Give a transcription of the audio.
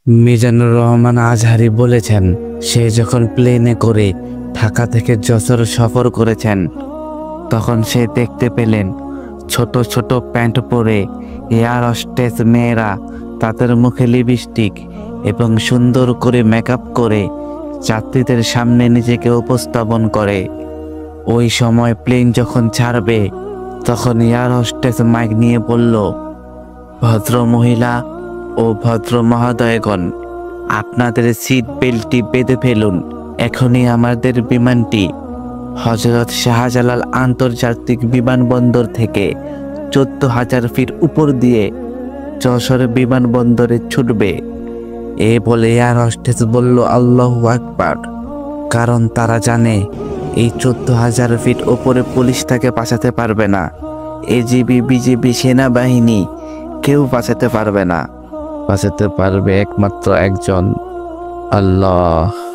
মিজানুর রহমান আজহারি বলেছেন, সে যখন প্লেনে করে ঢাকা থেকে যশোর সফর করেছেন তখন সে দেখতে পেলেন ছোট ছোট প্যান্ট পরে এয়ার হোস্টেস মেয়েরা তাদের মুখে লিপস্টিক এবং সুন্দর করে মেকআপ করে যাত্রীদের সামনে নিজেকে উপস্থাপন করে। ওই সময় প্লেন যখন ছাড়বে তখন এয়ার হোস্টেস মাইক নিয়ে বলল, ভদ্র মহিলা ও ভদ্র মহোদয়গণ, আপনাদের সিট বেল্টটি বেঁধে ফেলুন। এখনই আমাদের বিমানটি হযরত শাহজালাল আন্তর্জাতিক বিমানবন্দর থেকে 14,000 ফিট উপর দিয়ে যশোর বিমানবন্দরে ছুটবে। এ বলে এয়ার হোস্টেস বলল, আল্লাহু আকবার। কারণ তারা জানে এই 14,000 ফিট উপরে পুলিশ তাকে বাঁচাতে পারবে না। এজিবি, বিজিবি, সেনাবাহিনী কেউ বাঁচাতে পারবে না। বাঁচাতে পারবে একমাত্র একজন, আল্লাহ।